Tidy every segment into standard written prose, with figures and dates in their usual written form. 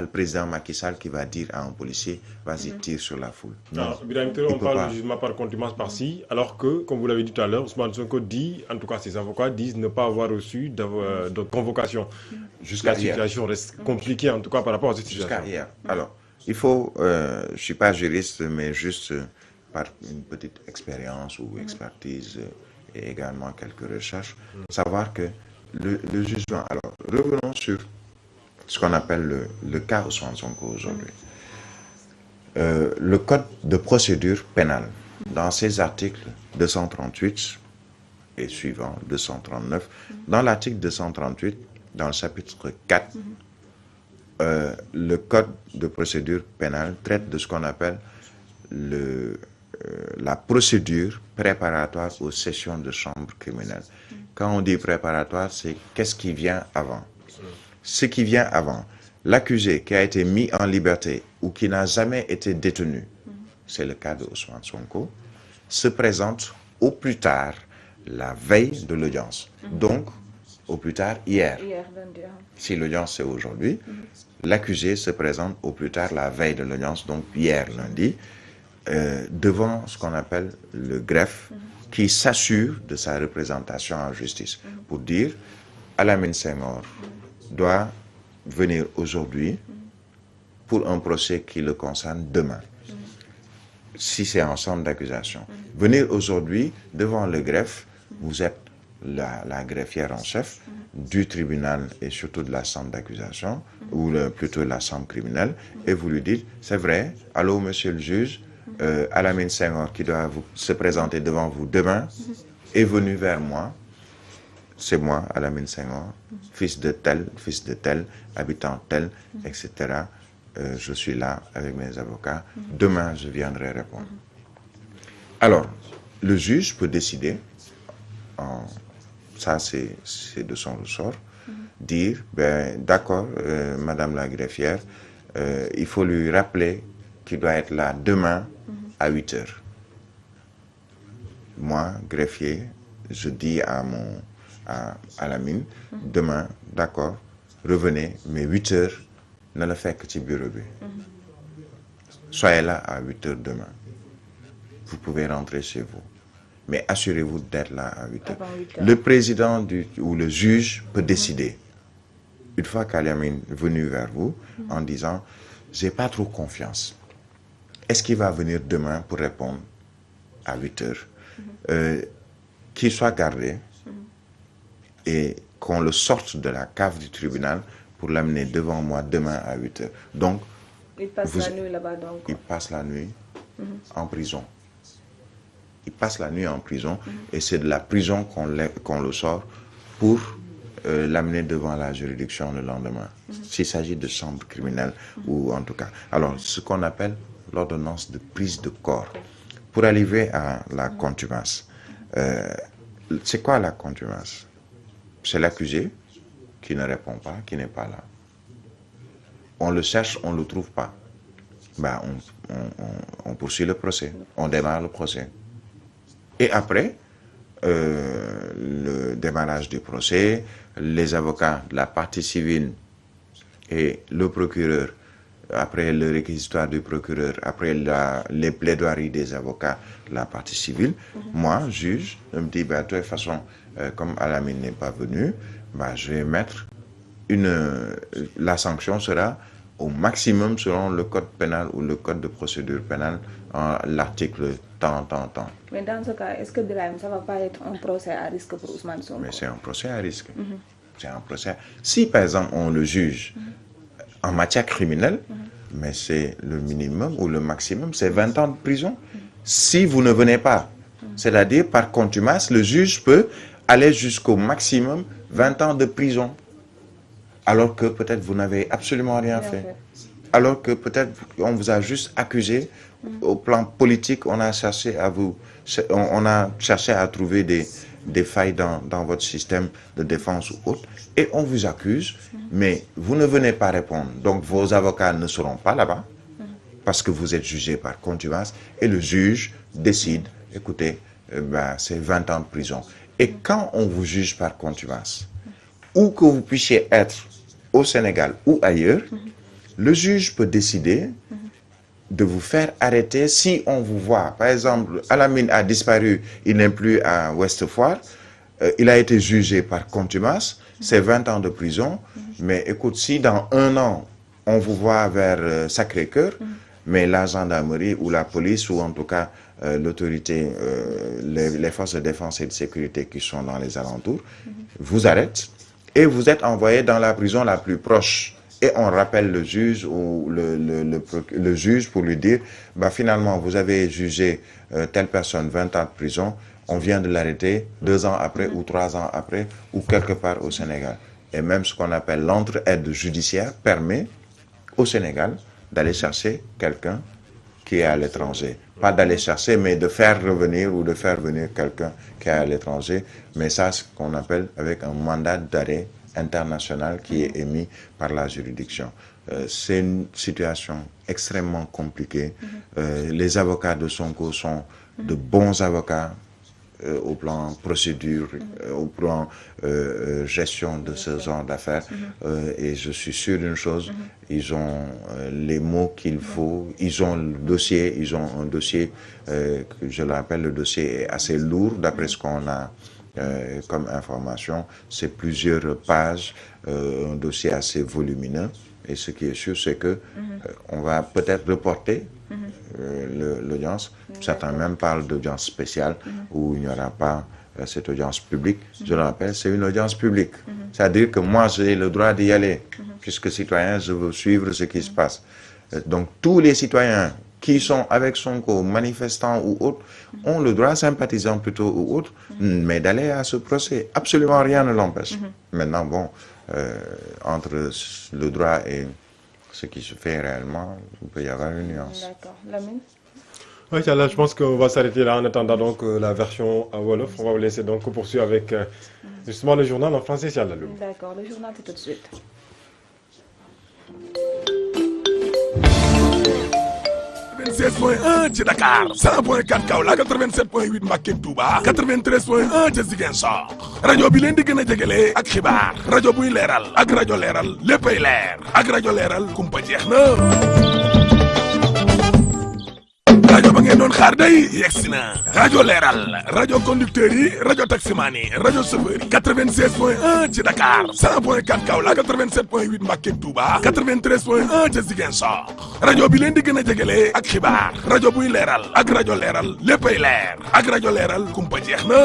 le président Macky Sall qui va dire à un policier, vas-y, tire sur la foule. Non, On parle de jugement par contumace par-ci, alors que, comme vous l'avez dit tout à l'heure, Ousmane Sonko dit, en tout cas ses avocats disent ne pas avoir reçu de convocation. Jusqu'à la situation reste compliquée, en tout cas par rapport à cette situation. Jusqu'à hier. Alors, il faut, je ne suis pas juriste, mais juste par une petite expérience ou expertise et également quelques recherches, savoir que le jugement... Alors, revenons sur ce qu'on appelle le cas Ousmane Sonko aujourd'hui. Le code de procédure pénale, dans ses articles 238 et suivants, 239, dans l'article 238, dans le chapitre 4, le code de procédure pénale traite de ce qu'on appelle la procédure préparatoire aux sessions de chambre criminelle. Quand on dit préparatoire, c'est qu'est-ce qui vient avant. Ce qui vient avant, l'accusé qui a été mis en liberté ou qui n'a jamais été détenu, c'est le cas de Ousmane Sonko, se présente au plus tard la veille de l'audience. Donc, au plus tard hier. Si l'audience c'est aujourd'hui, l'accusé se présente au plus tard la veille de l'audience, donc hier lundi, devant ce qu'on appelle le greffe, qui s'assure de sa représentation en justice. Pour dire, Alamine Senghor doit venir aujourd'hui pour un procès qui le concerne demain, si c'est un centre d'accusation. Venir aujourd'hui devant le greffe, vous êtes la greffière en chef du tribunal et surtout de la chambre d'accusation, ou plutôt la chambre criminelle, et vous lui dites, c'est vrai, allô monsieur le juge, Alamine Senghor qui doit se présenter devant vous demain est venu vers moi. C'est moi, Alamine Senghor, fils de tel, habitant tel, etc. Je suis là avec mes avocats. Demain, je viendrai répondre. Alors, le juge peut décider, ça c'est de son ressort, dire, ben, d'accord, madame la greffière, il faut lui rappeler qu'il doit être là demain à 8 heures. Moi, greffier, je dis à Alamine, demain, d'accord, revenez, mais 8 heures, ne le faites que ci bureau bi. Soyez là à 8 heures demain. Vous pouvez rentrer chez vous. Mais assurez-vous d'être là à 8 heures. Le président ou le juge peut décider, une fois qu'Alamine est venu vers vous, en disant, j'ai pas trop confiance. Est-ce qu'il va venir demain pour répondre à 8 heures? Qu'il soit gardé et qu'on le sorte de la cave du tribunal pour l'amener devant moi demain à 8 heures. Donc, il passe la nuit là-bas donc. Il passe la nuit en prison. Il passe la nuit en prison et c'est de la prison qu'on le sort pour l'amener devant la juridiction le lendemain. S'il s'agit de chambre criminelle ou en tout cas. Alors, ce qu'on appelle l'ordonnance de prise de corps. Pour arriver à la contumace, c'est quoi la contumace? C'est l'accusé qui ne répond pas, qui n'est pas là. On le cherche, on ne le trouve pas. Ben, on poursuit le procès, on démarre le procès. Et après, le démarrage du procès, les avocats de la partie civile et le procureur, après le réquisitoire du procureur, après les plaidoiries des avocats de la partie civile, moi, juge, je me dis, ben, de toute façon, comme Alamine n'est pas venu, ben, je vais mettre la sanction sera au maximum selon le code pénal ou le code de procédure pénale, l'article tant. Mais dans ce cas, est-ce que Birahim, ça ne va pas être un procès à risque pour Ousmane Sonko? Mais c'est un procès à risque. C'est un procès. Si par exemple on le juge en matière criminelle, mais c'est le minimum ou le maximum, c'est 20 ans de prison. Si vous ne venez pas, c'est-à-dire par contumace, le juge peut aller jusqu'au maximum 20 ans de prison. Alors que peut-être vous n'avez absolument rien fait. Alors que peut-être on vous a juste accusé. Au plan politique, on a cherché à trouver des failles dans votre système de défense ou autre. Et on vous accuse, mais vous ne venez pas répondre. Donc vos avocats ne seront pas là-bas parce que vous êtes jugé par contumace. Et le juge décide, écoutez, c'est 20 ans de prison. Et quand on vous juge par contumace, où que vous puissiez être au Sénégal ou ailleurs, le juge peut décider de vous faire arrêter si on vous voit. Par exemple, Alamine a disparu, il n'est plus à Ouest Foire, il a été jugé par contumace, c'est 20 ans de prison, mais écoute, si dans 1 an, on vous voit vers Sacré-Cœur, mais la gendarmerie ou la police, ou en tout cas l'autorité, les forces de défense et de sécurité qui sont dans les alentours, vous arrêtent et vous êtes envoyé dans la prison la plus proche. Et on rappelle le juge ou le juge pour lui dire, bah, finalement, vous avez jugé telle personne 20 ans de prison, on vient de l'arrêter 2 ans après ou 3 ans après ou quelque part au Sénégal. Et même ce qu'on appelle l'entraide judiciaire permet au Sénégal d'aller chercher quelqu'un qui est à l'étranger. Pas d'aller chercher, mais de faire revenir ou de faire venir quelqu'un qui est à l'étranger. Mais ça, c'est ce qu'on appelle avec un mandat d'arrêt international qui est émis par la juridiction. C'est une situation extrêmement compliquée. Les avocats de Sonko sont de bons avocats au plan procédure, au plan gestion de ce genre d'affaires. Et je suis sûr d'une chose, ils ont les mots qu'il faut, ils ont le dossier, ils ont un dossier, je le rappelle, le dossier est assez lourd d'après ce qu'on a comme information. C'est plusieurs pages, un dossier assez volumineux. Et ce qui est sûr, c'est que on va peut-être reporter l'audience. Certains même parlent d'audience spéciale où il n'y aura pas cette audience publique. Je le rappelle, c'est une audience publique. C'est-à-dire que moi, j'ai le droit d'y aller. Puisque citoyen, je veux suivre ce qui se passe. Donc, tous les citoyens qui sont avec Sonko, manifestants ou autres, ont le droit, sympathisants plutôt ou autres, mais d'aller à ce procès. Absolument rien ne l'empêche. Maintenant, bon, entre le droit et ce qui se fait réellement, il peut y avoir une nuance. D'accord. Lamine? Oui, là, je pense qu'on va s'arrêter là en attendant donc la version en Wolof. On va vous laisser donc poursuivre avec justement le journal en français, si Alaloum. D'accord, le journal c'est tout de suite. 96.1 ci Dakar 100.4 Kaolack 87.8 Mbacké Touba 93.1 ci Ziguinchor rajo bi leen di gën a jegele ak xibaar rajo buy leeral ak rajo leeral léppay leer ak rajo leeral kumpa jeex na rajo ba ngeen doon xaar day yegsi na rajo leeral rajo conducteurs yi rajo taximan yi rajo chauffeur yi 96.1 ci Dakar 100.4 Kaolack 87.8 Mbacké Touba 93.1 ci Ziguinchor rajo bi leen di gën a jegele ak xibaar rajo buy leeral ak rajo leeral léppay leer ak rajo leeral kumpa jeex na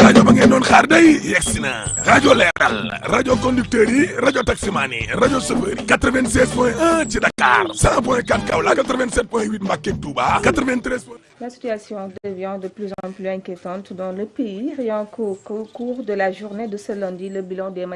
rajo ba ngeen doon xaar day yegsi na rajo leeral rajo conducteurs yi rajo taximan yi rajo chauffeur yi 96.1 ci Dakar 100.4 Kaolack 87.8 Mbacké Touba 93. La situation devient de plus en plus inquiétante dans le pays. Rien qu'au cours de la journée de ce lundi, le bilan des manifestations